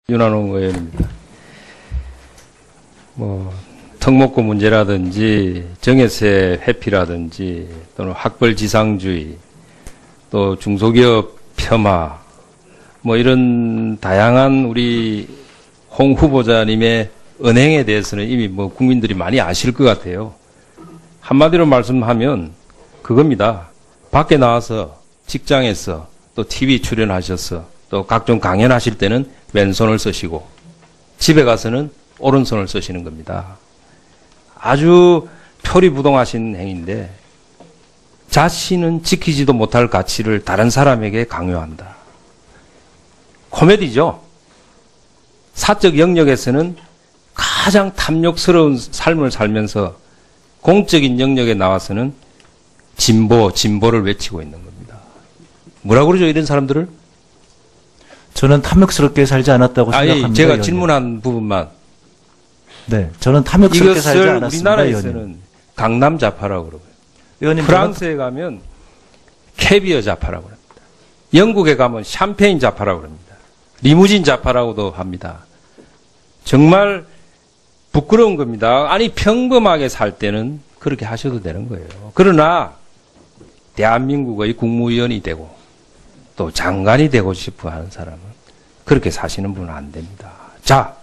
윤한홍 의원입니다. 특목고 문제라든지 정예세 회피라든지 또는 학벌지상주의 또 중소기업 폄하 이런 다양한 우리 홍 후보자님의 언행에 대해서는 이미 국민들이 많이 아실 것 같아요. 한마디로 말씀하면 그겁니다. 밖에 나와서 직장에서 또 TV 출연하셔서 또 각종 강연하실 때는 왼손을 쓰시고 집에 가서는 오른손을 쓰시는 겁니다. 아주 표리부동하신 행위인데 자신은 지키지도 못할 가치를 다른 사람에게 강요한다. 코미디죠. 사적 영역에서는 가장 탐욕스러운 삶을 살면서 공적인 영역에 나와서는 진보를 외치고 있는 겁니다. 뭐라고 그러죠, 이런 사람들을? 저는 탐욕스럽게 살지 않았다고 생각합니다. 제가 의원님. 질문한 부분만. 네, 저는 탐욕스럽게 살지 않았습니다. 우리나라에서는 의원님. 강남 좌파라고 그러고요. 의원님, 프랑스에 가면 캐비어 좌파라고 합니다. 영국에 가면 샴페인 좌파라고 합니다. 리무진 좌파라고도 합니다. 정말 부끄러운 겁니다. 아니 평범하게 살 때는 그렇게 하셔도 되는 거예요. 그러나 대한민국의 국무위원이 되고 또 장관이 되고 싶어 하는 사람은 그렇게 사시는 분은 안 됩니다. 자,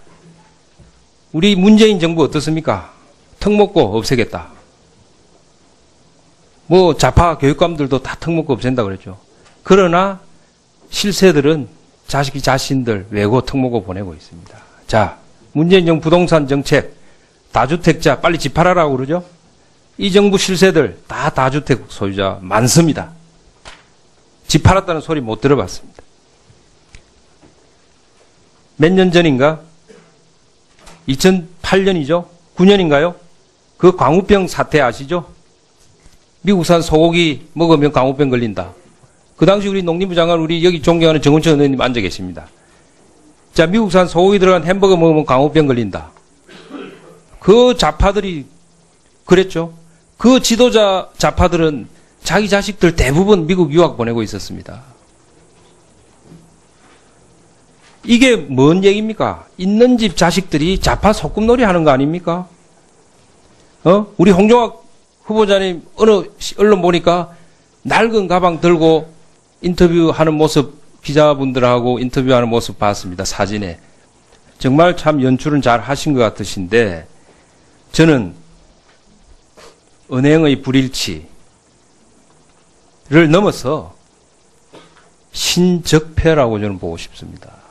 우리 문재인 정부 어떻습니까? 특목고 없애겠다. 좌파 교육감들도 다 특목고 없앤다 그랬죠. 그러나 실세들은 자신들 외고 특목고 보내고 있습니다. 자, 문재인 정부 부동산 정책, 다주택자 빨리 집 팔아라고 그러죠. 이 정부 실세들 다 다주택 소유자 많습니다. 집 팔았다는 소리 못 들어봤습니다. 몇 년 전인가? 2008년이죠? 9년인가요? 그 광우병 사태 아시죠? 미국산 소고기 먹으면 광우병 걸린다. 그 당시 우리 농림부 장관, 우리 여기 존경하는 정은천 의원님 앉아 계십니다. 자, 미국산 소고기 들어간 햄버거 먹으면 광우병 걸린다. 그 좌파들이 그랬죠. 그 지도자 좌파들은 자기 자식들 대부분 미국 유학 보내고 있었습니다. 이게 뭔 얘기입니까? 있는 집 자식들이 좌파 소꿉놀이 하는 거 아닙니까? 우리 홍종학 후보자님 어느 언론 보니까 낡은 가방 들고 인터뷰하는 모습, 기자분들하고 인터뷰하는 모습 봤습니다. 사진에. 정말 참 연출은 잘 하신 것 같으신데 저는 은행의 불일치를 넘어서 신적폐라고 저는 보고 싶습니다.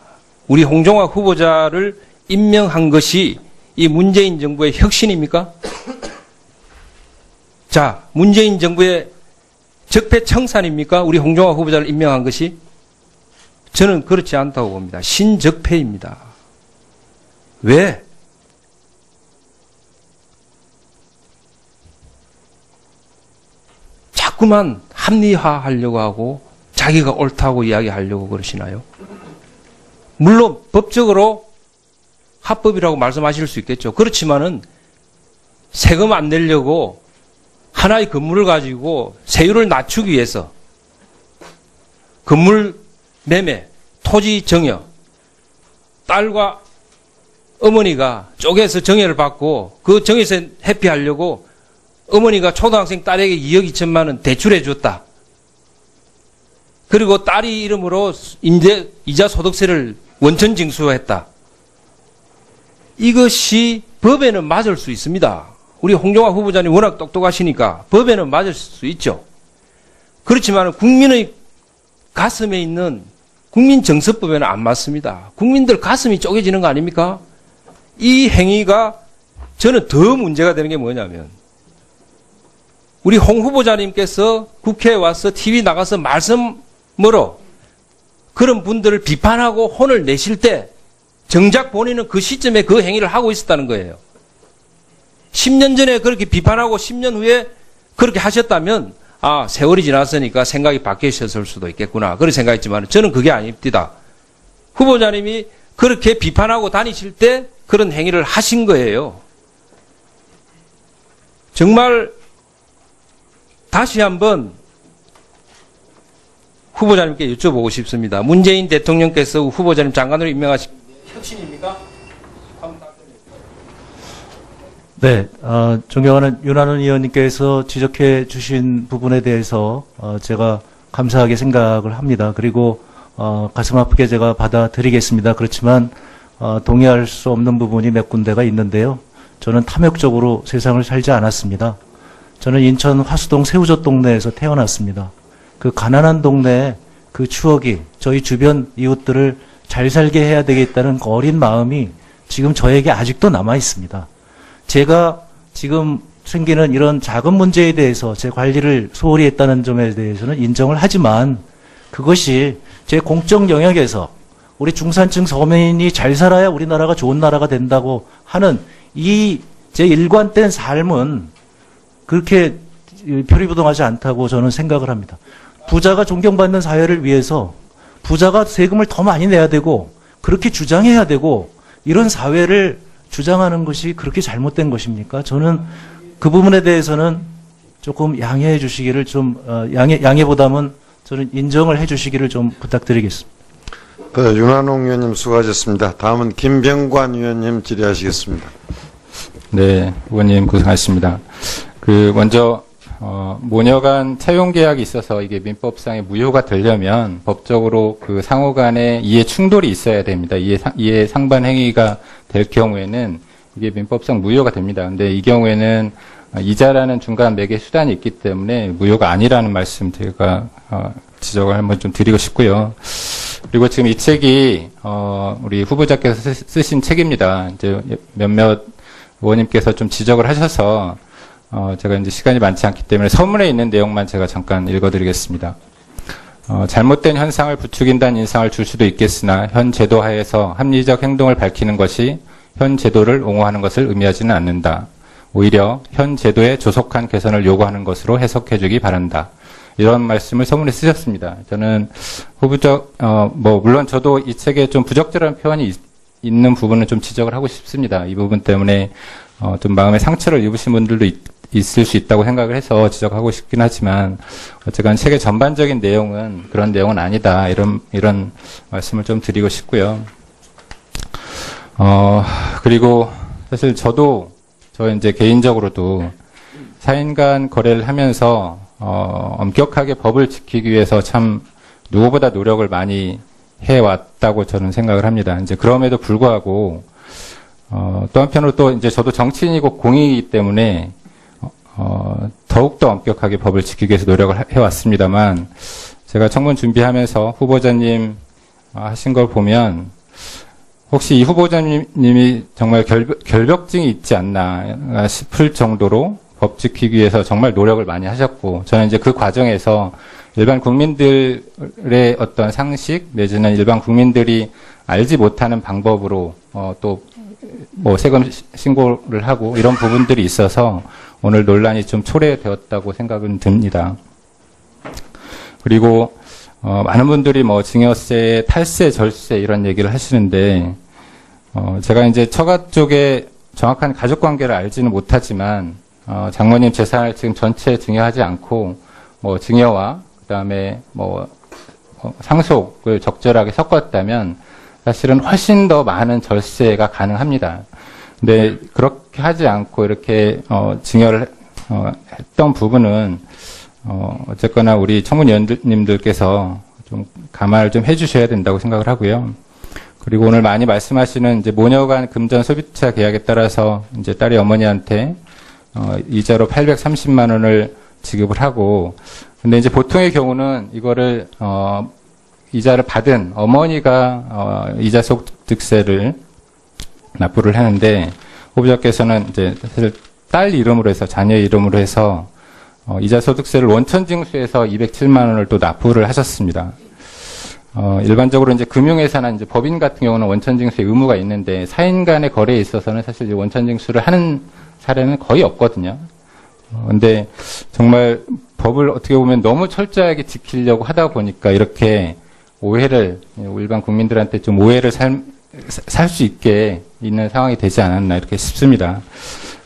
우리 홍종학 후보자를 임명한 것이 이 문재인 정부의 혁신입니까? 자, 문재인 정부의 적폐청산입니까? 우리 홍종학 후보자를 임명한 것이? 저는 그렇지 않다고 봅니다. 신적폐입니다. 왜? 자꾸만 합리화하려고 하고 자기가 옳다고 이야기하려고 그러시나요? 물론 법적으로 합법이라고 말씀하실 수 있겠죠. 그렇지만은 세금 안 내려고 하나의 건물을 가지고 세율을 낮추기 위해서 건물 매매, 토지 정여, 딸과 어머니가 쪼개서 정여를 받고 그 정여세 회피하려고 어머니가 초등학생 딸에게 2억 2천만 원 대출해 줬다. 그리고 딸이 이름으로 이자 소득세를 원천 징수했다. 이것이 법에는 맞을 수 있습니다. 우리 홍종학 후보자님 워낙 똑똑하시니까 법에는 맞을 수 있죠. 그렇지만 국민의 가슴에 있는 국민정서법에는 안 맞습니다. 국민들 가슴이 쪼개지는 거 아닙니까? 이 행위가 저는 더 문제가 되는 게 뭐냐면 우리 홍 후보자님께서 국회에 와서 TV 나가서 말씀으로 그런 분들을 비판하고 혼을 내실 때 정작 본인은 그 시점에 그 행위를 하고 있었다는 거예요. 10년 전에 그렇게 비판하고 10년 후에 그렇게 하셨다면 세월이 지났으니까 생각이 바뀌셨을 수도 있겠구나. 그런 생각했지만 저는 그게 아닙니다. 후보자님이 그렇게 비판하고 다니실 때 그런 행위를 하신 거예요. 정말 다시 한번 후보자님께 여쭤보고 싶습니다. 문재인 대통령께서 후보자님 장관으로 혁신입니까? 네, 존경하는 윤한원 의원님께서 지적해 주신 부분에 대해서 제가 감사하게 생각을 합니다. 그리고 가슴 아프게 제가 받아들이겠습니다. 그렇지만 동의할 수 없는 부분이 몇 군데가 있는데요. 저는 탐욕적으로 세상을 살지 않았습니다. 저는 인천 화수동 새우젓 동네에서 태어났습니다. 그 가난한 동네에 그 추억이 저희 주변 이웃들을 잘 살게 해야 되겠다는 그 어린 마음이 지금 저에게 아직도 남아 있습니다. 제가 지금 생기는 이런 작은 문제에 대해서 제 관리를 소홀히 했다는 점에 대해서는 인정을 하지만 그것이 제 공적 영역에서 우리 중산층 서민이 잘 살아야 우리나라가 좋은 나라가 된다고 하는 이 제 일관된 삶은 그렇게 표리부동하지 않다고 저는 생각을 합니다. 부자가 존경받는 사회를 위해서 부자가 세금을 더 많이 내야 되고 그렇게 주장해야 되고 이런 사회를 주장하는 것이 그렇게 잘못된 것입니까? 저는 그 부분에 대해서는 조금 양해해 주시기를 좀 양해보다는 저는 인정을 해 주시기를 좀 부탁드리겠습니다. 네, 윤한홍 의원님 수고하셨습니다. 다음은 김병관 의원님 질의하시겠습니다. 네, 의원님 고생하셨습니다. 먼저 모녀간 채용 계약이 있어서 이게 민법상의 무효가 되려면 법적으로 그 상호 간의 이해 충돌이 있어야 됩니다. 이해 상반 행위가 될 경우에는 이게 민법상 무효가 됩니다. 근데 이 경우에는 이자라는 중간 매개 수단이 있기 때문에 무효가 아니라는 말씀 제가 지적을 한번 좀 드리고 싶고요. 그리고 지금 이 책이 우리 후보자께서 쓰신 책입니다. 이제 몇몇 의원님께서 좀 지적을 하셔서 제가 이제 시간이 많지 않기 때문에 서문에 있는 내용만 제가 잠깐 읽어드리겠습니다. 잘못된 현상을 부추긴다는 인상을 줄 수도 있겠으나 현 제도 하에서 합리적 행동을 밝히는 것이 현 제도를 옹호하는 것을 의미하지는 않는다. 오히려 현 제도의 조속한 개선을 요구하는 것으로 해석해주기 바란다. 이런 말씀을 서문에 쓰셨습니다. 저는 물론 저도 이 책에 좀 부적절한 표현이 있는 부분은 좀 지적을 하고 싶습니다. 이 부분 때문에 좀 마음에 상처를 입으신 분들도 있을 수 있다고 생각을 해서 지적하고 싶긴 하지만 어쨌건 책의 전반적인 내용은 그런 내용은 아니다. 이런 말씀을 좀 드리고 싶고요. 그리고 사실 저 이제 개인적으로도 사인 간 거래를 하면서 엄격하게 법을 지키기 위해서 참 누구보다 노력을 많이 해왔다고 저는 생각을 합니다. 이제 그럼에도 불구하고 또 한편으로 또 이제 저도 정치인이고 공익이기 때문에 더욱더 엄격하게 법을 지키기 위해서 노력을 해왔습니다만 제가 청문 준비하면서 후보자님 하신 걸 보면 혹시 이 후보자님이 정말 결벽증이 있지 않나 싶을 정도로 법 지키기 위해서 정말 노력을 많이 하셨고 저는 이제 그 과정에서 일반 국민들의 어떤 상식 내지는 일반 국민들이 알지 못하는 방법으로 또 뭐 세금 신고를 하고 이런 부분들이 있어서 오늘 논란이 좀 초래되었다고 생각은 듭니다. 그리고 많은 분들이 뭐 증여세, 탈세, 절세 이런 얘기를 하시는데 제가 이제 처가 쪽에 정확한 가족 관계를 알지는 못하지만 장모님 재산을 지금 전체 증여하지 않고 뭐 증여와 그다음에 뭐 상속을 적절하게 섞었다면 사실은 훨씬 더 많은 절세가 가능합니다. 근데 그렇게 하지 않고 이렇게 증여를 했던 부분은 어쨌거나 우리 청문위원님들께서 좀 감안을 좀 해주셔야 된다고 생각을 하고요. 그리고 오늘 많이 말씀하시는 이제 모녀간 금전 소비자 계약에 따라서 이제 딸이 어머니한테 이자로 830만 원을 지급을 하고, 근데 이제 보통의 경우는 이거를 이자를 받은 어머니가 이자 소득세를 납부를 하는데 후보자께서는 이제 사실 딸 이름으로 해서 자녀 이름으로 해서 이자 소득세를 원천 징수해서 207만 원을 또 납부를 하셨습니다. 일반적으로 이제 금융회사나 이제 법인 같은 경우는 원천 징수의 의무가 있는데 사인 간의 거래에 있어서는 사실 이제 원천 징수를 하는 사례는 거의 없거든요. 근데 정말 법을 어떻게 보면 너무 철저하게 지키려고 하다 보니까 이렇게 오해를 일반 국민들한테 좀 오해를 살 수 있게 있는 상황이 되지 않았나 이렇게 싶습니다.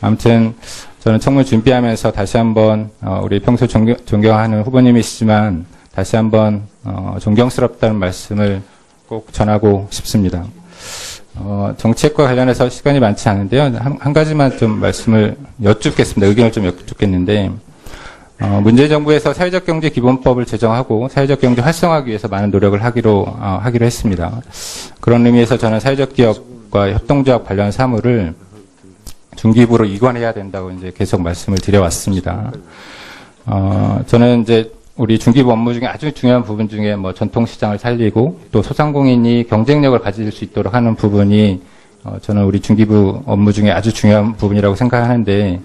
아무튼 저는 청문 준비하면서 다시 한번 우리 평소 존경하는 후보님이시지만 다시 한번 존경스럽다는 말씀을 꼭 전하고 싶습니다. 정책과 관련해서 시간이 많지 않은데요. 한 가지만 좀 말씀을 여쭙겠습니다. 의견을 좀 여쭙겠는데, 문재인 정부에서 사회적 경제 기본법을 제정하고 사회적 경제 활성화하기 위해서 많은 노력을 하기로 했습니다. 그런 의미에서 저는 사회적 기업과 협동조합 관련 사무를 중기부로 이관해야 된다고 이제 계속 말씀을 드려왔습니다. 저는 이제 우리 중기부 업무 중에 아주 중요한 부분 중에 뭐 전통시장을 살리고 또 소상공인이 경쟁력을 가질 수 있도록 하는 부분이 저는 우리 중기부 업무 중에 아주 중요한 부분이라고 생각하는데,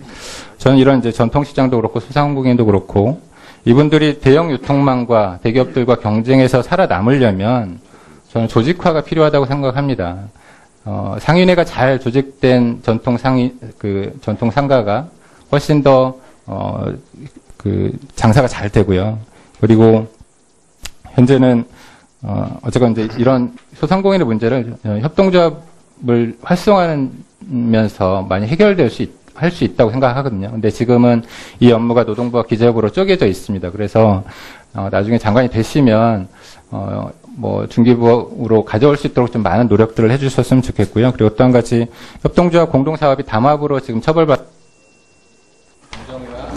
저는 이런 이제 전통시장도 그렇고 소상공인도 그렇고 이분들이 대형 유통망과 대기업들과 경쟁해서 살아남으려면 저는 조직화가 필요하다고 생각합니다. 상인회가 잘 조직된 전통 상가가 훨씬 더 장사가 잘 되고요. 그리고 현재는 어쨌건 이제 이런 소상공인의 문제를 협동조합을 활성화하면서 많이 해결될 할 수 있다고 생각하거든요. 근데 지금은 이 업무가 노동부와 기재부로 쪼개져 있습니다. 그래서 나중에 장관이 되시면 뭐 중기부로 가져올 수 있도록 좀 많은 노력들을 해주셨으면 좋겠고요. 그리고 또 한 가지 협동조합 공동사업이 담합으로 지금 처벌받 공정위와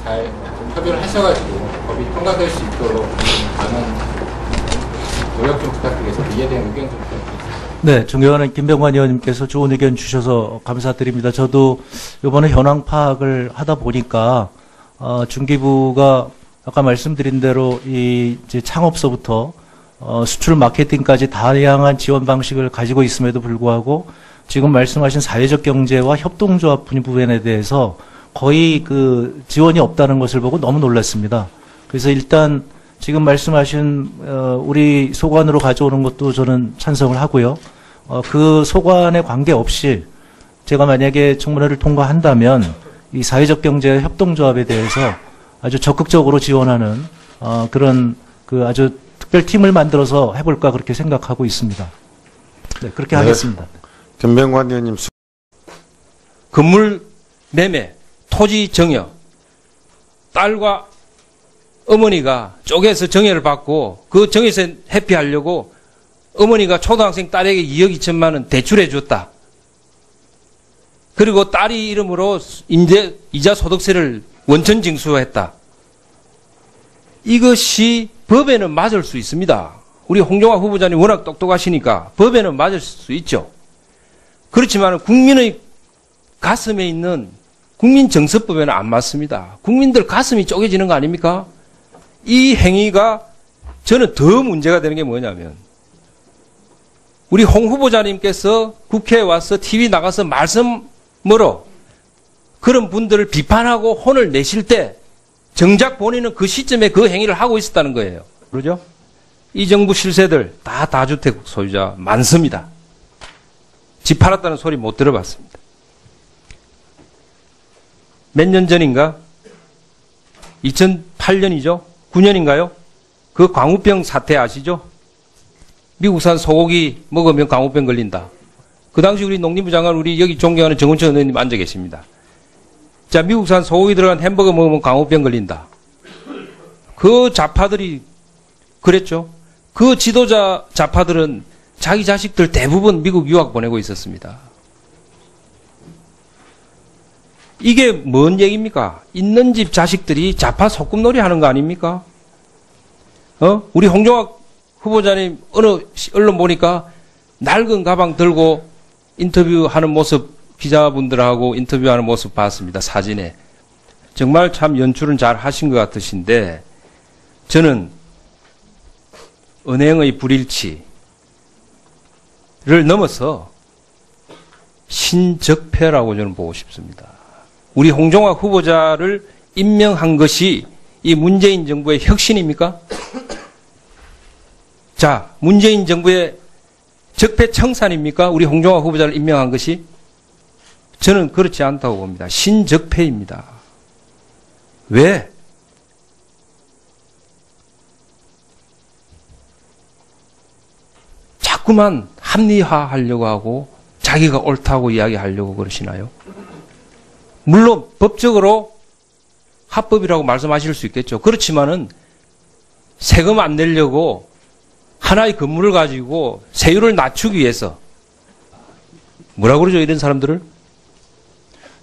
잘 협의를 하셔가지고 법이 통과될 수 있도록 많은 노력 좀 부탁드리겠습니다. 이에 대한 의견 좀 부탁드립니다. 네, 존경하는 김병관 의원님께서 좋은 의견 주셔서 감사드립니다. 저도 이번에 현황 파악을 하다 보니까 중기부가 아까 말씀드린 대로 이제 창업서부터 수출 마케팅까지 다양한 지원 방식을 가지고 있음에도 불구하고 지금 말씀하신 사회적 경제와 협동조합 부분에 대해서 거의 그 지원이 없다는 것을 보고 너무 놀랐습니다. 그래서 일단 지금 말씀하신 우리 소관으로 가져오는 것도 저는 찬성을 하고요. 그 소관에 관계없이 제가 만약에 청문회를 통과한다면 이 사회적 경제 협동조합에 대해서 아주 적극적으로 지원하는 그런 그 아주 특별팀을 만들어서 해볼까 그렇게 생각하고 있습니다. 네, 그렇게 하겠습니다. 김병관 의원님. 건물 매매, 토지 정여, 딸과 어머니가 쪼개서 정여를 받고 그 정여에서 회피하려고 어머니가 초등학생 딸에게 2억 2천만 원 대출해 줬다. 그리고 딸이 이름으로 이자 소득세를 원천 징수했다. 이것이 법에는 맞을 수 있습니다. 우리 홍종학 후보자님 워낙 똑똑하시니까 법에는 맞을 수 있죠. 그렇지만 국민의 가슴에 있는 국민정서법에는 안 맞습니다. 국민들 가슴이 쪼개지는 거 아닙니까? 이 행위가 저는 더 문제가 되는 게 뭐냐면 우리 홍 후보자님께서 국회에 와서 TV 나가서 말씀으로 그런 분들을 비판하고 혼을 내실 때 정작 본인은 그 시점에 그 행위를 하고 있었다는 거예요. 그러죠? 이 정부 실세들 다 다주택 소유자 많습니다. 집 팔았다는 소리 못 들어봤습니다. 몇 년 전인가? 2008년이죠? 9년인가요? 그 광우병 사태 아시죠? 미국산 소고기 먹으면 광우병 걸린다. 그 당시 우리 농림부 장관, 우리 여기 존경하는 정운천 의원님 앉아 계십니다. 자, 미국산 소고기 들어간 햄버거 먹으면 광우병 걸린다. 그 좌파들이 그랬죠. 그 지도자 좌파들은 자기 자식들 대부분 미국 유학 보내고 있었습니다. 이게 뭔 얘기입니까? 있는 집 자식들이 좌파 소꿉놀이 하는 거 아닙니까? 우리 홍종학 후보자님 어느 언론 보니까 낡은 가방 들고 인터뷰하는 모습, 기자분들하고 인터뷰하는 모습 봤습니다. 사진에. 정말 참 연출은 잘 하신 것 같으신데 저는 은행의 불일치를 넘어서 신적폐라고 저는 보고 싶습니다. 우리 홍종학 후보자를 임명한 것이 이 문재인 정부의 혁신입니까? 자, 문재인 정부의 적폐청산입니까? 우리 홍종학 후보자를 임명한 것이? 저는 그렇지 않다고 봅니다. 신적폐입니다. 왜? 자꾸만 합리화하려고 하고 자기가 옳다고 이야기하려고 그러시나요? 물론 법적으로 합법이라고 말씀하실 수 있겠죠. 그렇지만은 세금 안 내려고 하나의 건물을 가지고 세율을 낮추기 위해서 뭐라 그러죠, 이런 사람들을?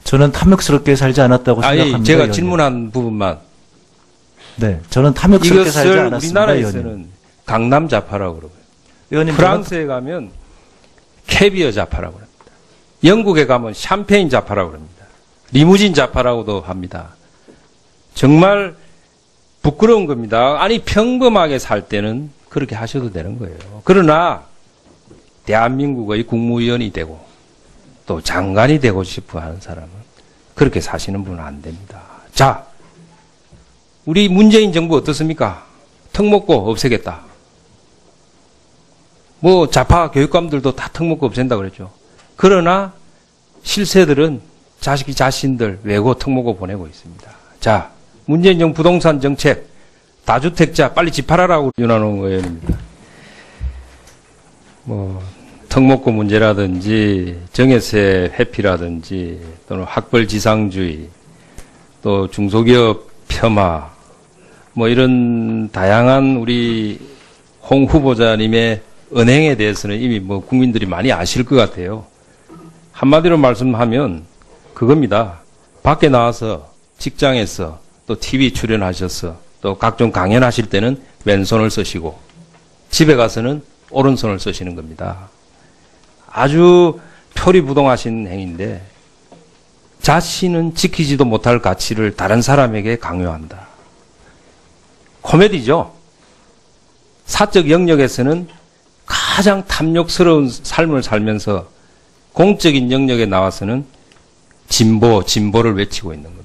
저는 탐욕스럽게 살지 않았다고 생각합니다. 아니, 제가 의원님. 질문한 부분만. 네, 저는 탐욕스럽게 살지 이것을 않았습니다. 우리나라에서는 의원님. 강남 자파라고 그러고요. 의원님, 프랑스에 가면 캐비어 자파라고 합니다. 영국에 가면 샴페인 자파라고 합니다. 리무진 자파라고도 합니다. 정말 부끄러운 겁니다. 아니, 평범하게 살 때는 그렇게 하셔도 되는 거예요. 그러나 대한민국의 국무위원이 되고 또 장관이 되고 싶어 하는 사람은 그렇게 사시는 분은 안 됩니다. 자, 우리 문재인 정부 어떻습니까? 턱 먹고 없애겠다. 뭐 좌파 교육감들도 다 턱 먹고 없앤다 그랬죠. 그러나 실세들은 자신들 외고 턱 먹고 보내고 있습니다. 자, 문재인 정부 부동산 정책, 다주택자 빨리 집 팔아라고 윤한홍 의원입니다. 뭐 턱 먹고 문제라든지 정예세 회피라든지 또는 학벌지상주의 또 중소기업 폄하 뭐 이런 다양한 우리 홍 후보자님의 은행에 대해서는 이미 뭐 국민들이 많이 아실 것 같아요. 한마디로 말씀하면 그겁니다. 밖에 나와서 직장에서 또 TV 출연하셔서 또 각종 강연하실 때는 왼손을 쓰시고 집에 가서는 오른손을 쓰시는 겁니다. 아주 표리부동하신 행위인데 자신은 지키지도 못할 가치를 다른 사람에게 강요한다. 코미디죠. 사적 영역에서는 가장 탐욕스러운 삶을 살면서 공적인 영역에 나와서는 진보를 외치고 있는 겁니다.